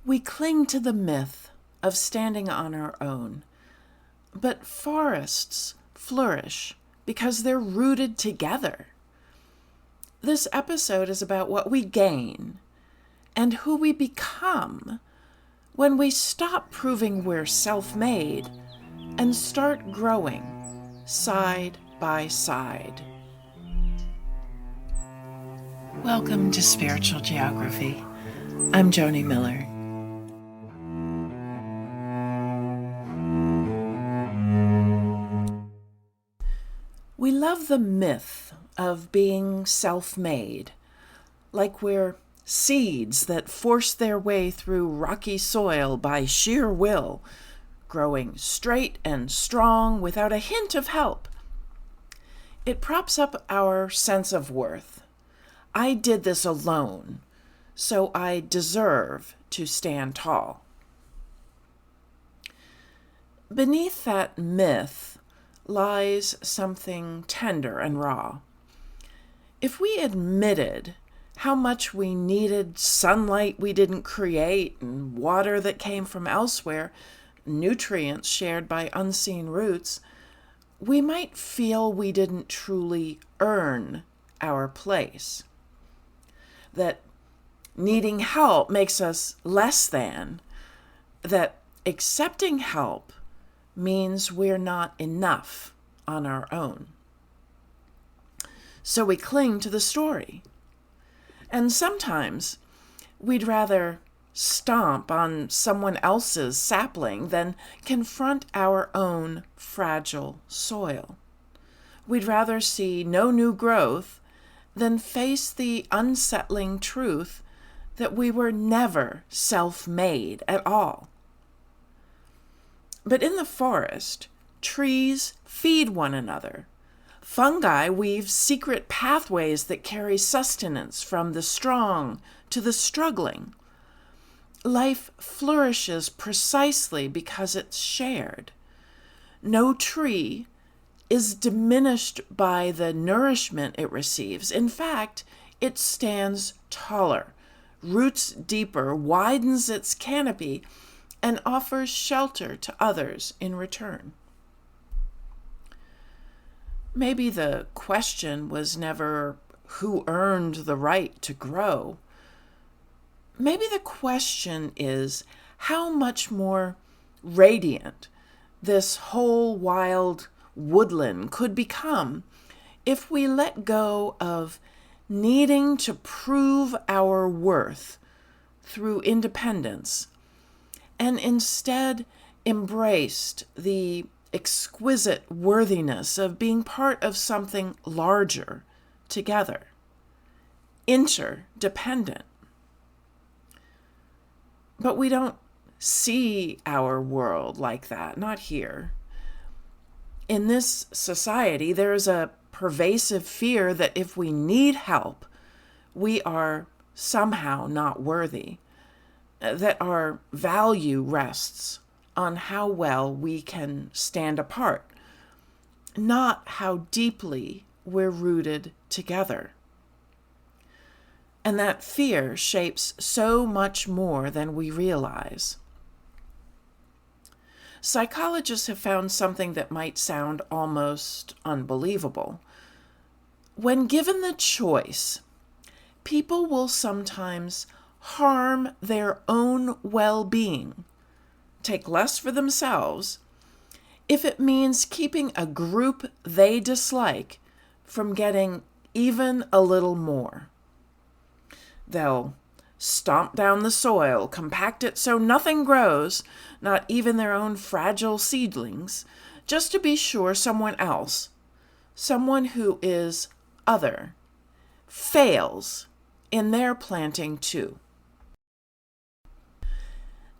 We cling to the myth of standing on our own, but forests flourish because they're rooted together. This episode is about what we gain and who we become when we stop proving we're self-made and start growing side by side. Welcome to Spiritual Geography. I'm Joni Miller. We love the myth of being self-made, like we're seeds that force their way through rocky soil by sheer will, growing straight and strong without a hint of help. It props up our sense of worth. I did this alone, so I deserve to stand tall. Beneath that myth lies something tender and raw. If we admitted how much we needed sunlight we didn't create and water that came from elsewhere, nutrients shared by unseen roots, we might feel we didn't truly earn our place. That needing help makes us less than. That accepting help means we're not enough on our own. So we cling to the story. And sometimes we'd rather stomp on someone else's sapling than confront our own fragile soil. We'd rather see no new growth than face the unsettling truth that we were never self-made at all. But in the forest, trees feed one another. Fungi weave secret pathways that carry sustenance from the strong to the struggling. Life flourishes precisely because it's shared. No tree is diminished by the nourishment it receives. In fact, it stands taller, roots deeper, widens its canopy, and offers shelter to others in return. Maybe the question was never who earned the right to grow. Maybe the question is how much more radiant this whole wild woodland could become if we let go of needing to prove our worth through independence and instead embraced the exquisite worthiness of being part of something larger together, interdependent. But we don't see our world like that, not here. In this society, there's a pervasive fear that if we need help, we are somehow not worthy, that our value rests on how well we can stand apart, not how deeply we're rooted together. And that fear shapes so much more than we realize. Psychologists have found something that might sound almost unbelievable. When given the choice, people will sometimes harm their own well-being, take less for themselves, if it means keeping a group they dislike from getting even a little more. They'll stomp down the soil, compact it so nothing grows, not even their own fragile seedlings, just to be sure someone else, someone who is other, fails in their planting too.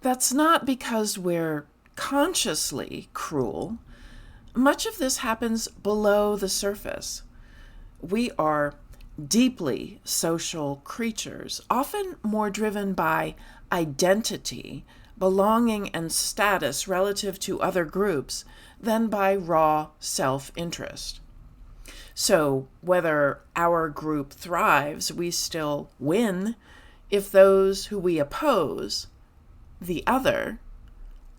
That's not because we're consciously cruel. Much of this happens below the surface. We are deeply social creatures, often more driven by identity, belonging, and status relative to other groups than by raw self-interest. So whether our group thrives, we still win if those who we oppose the other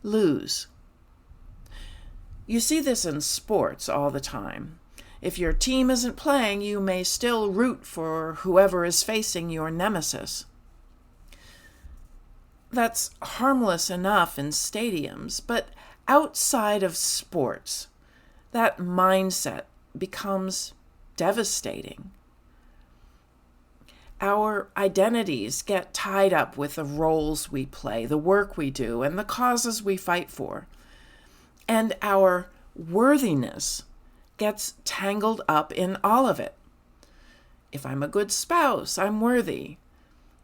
lose. You see this in sports all the time. If your team isn't playing, you may still root for whoever is facing your nemesis. That's harmless enough in stadiums, but outside of sports, that mindset becomes devastating. Our identities get tied up with the roles we play, the work we do, and the causes we fight for. And our worthiness gets tangled up in all of it. If I'm a good spouse, I'm worthy.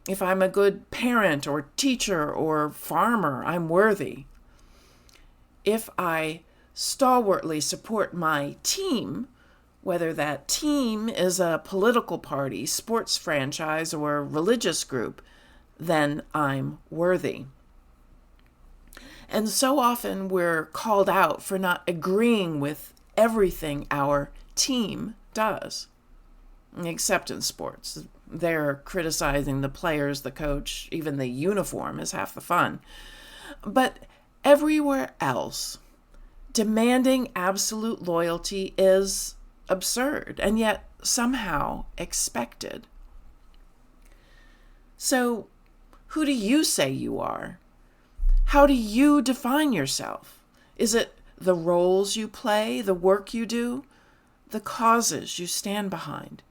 If I'm a good parent or teacher or farmer, I'm worthy. If I stalwartly support my team, whether that team is a political party, sports franchise, or religious group, then I'm worthy. And so often we're called out for not agreeing with everything our team does, except in sports. They're criticizing the players, the coach, even the uniform is half the fun. But everywhere else, demanding absolute loyalty is absurd and yet somehow expected. So, who do you say you are? How do you define yourself? Is it the roles you play, the work you do, the causes you stand behind?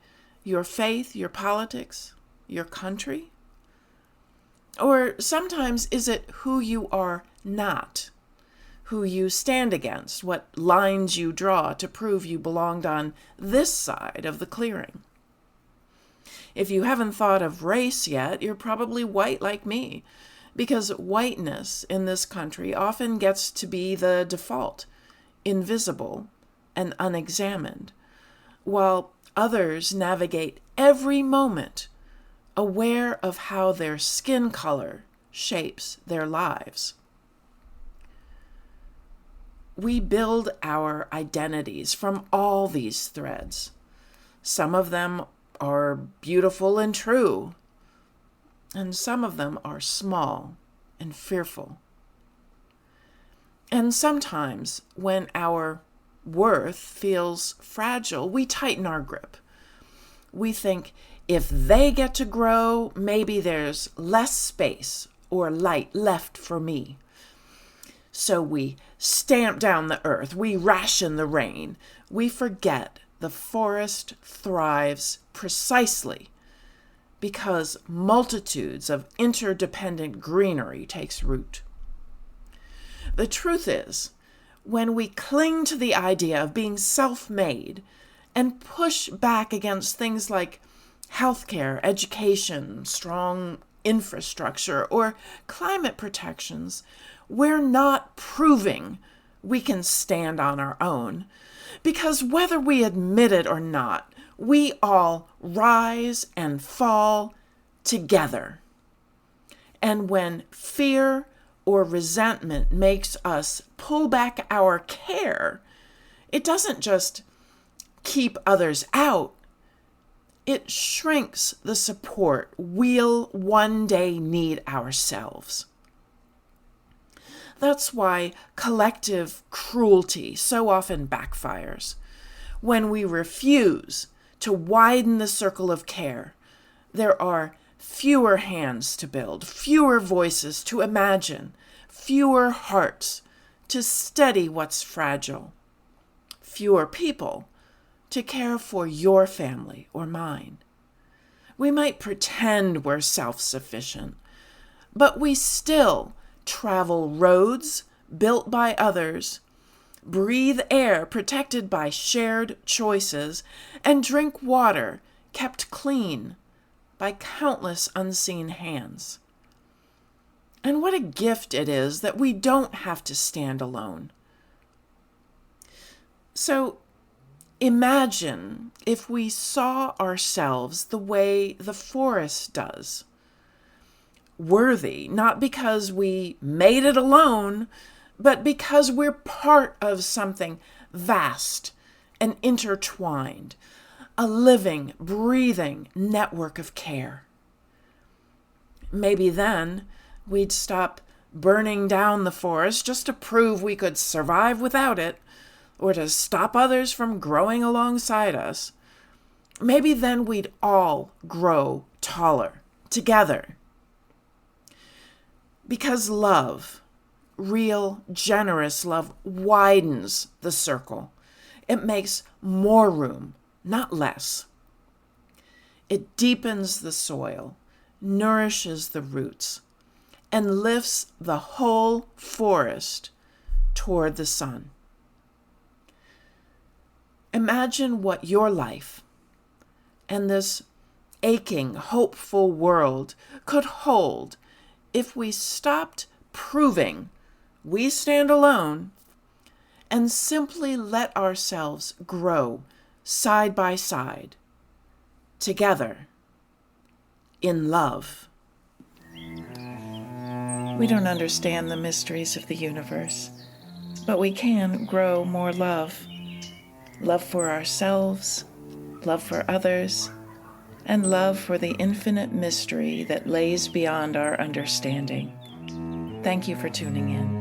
Your faith, your politics, your country? Or sometimes is it who you are not, who you stand against, what lines you draw to prove you belonged on this side of the clearing? If you haven't thought of race yet, you're probably white like me, because whiteness in this country often gets to be the default, invisible and unexamined, while others navigate every moment aware of how their skin color shapes their lives. We build our identities from all these threads. Some of them are beautiful and true, and some of them are small and fearful. And sometimes when our worth feels fragile, we tighten our grip. We think if they get to grow, maybe there's less space or light left for me. So we stamp down the earth, we ration the rain, we forget the forest thrives precisely because multitudes of interdependent greenery takes root. The truth is, when we cling to the idea of being self-made and push back against things like healthcare, education, strong infrastructure, or climate protections, we're not proving we can stand on our own. Because whether we admit it or not, we all rise and fall together. And when fear or resentment makes us pull back our care, it doesn't just keep others out, it shrinks the support we'll one day need ourselves. That's why collective cruelty so often backfires. When we refuse to widen the circle of care, there are fewer hands to build, fewer voices to imagine, fewer hearts to steady what's fragile, fewer people to care for your family or mine. We might pretend we're self-sufficient, but we still travel roads built by others, breathe air protected by shared choices, and drink water kept clean by countless unseen hands. And what a gift it is that we don't have to stand alone. So imagine if we saw ourselves the way the forest does. Worthy, not because we made it alone, but because we're part of something vast and intertwined, a living, breathing network of care. Maybe then we'd stop burning down the forest just to prove we could survive without it, or to stop others from growing alongside us, maybe then we'd all grow taller together. Because love, real, generous love, widens the circle. It makes more room, not less. It deepens the soil, nourishes the roots, and lifts the whole forest toward the sun. Imagine what your life and this aching, hopeful world could hold if we stopped proving we stand alone and simply let ourselves grow side by side, together, in love. We don't understand the mysteries of the universe, but we can grow more love. Love for ourselves, love for others, and love for the infinite mystery that lays beyond our understanding. Thank you for tuning in.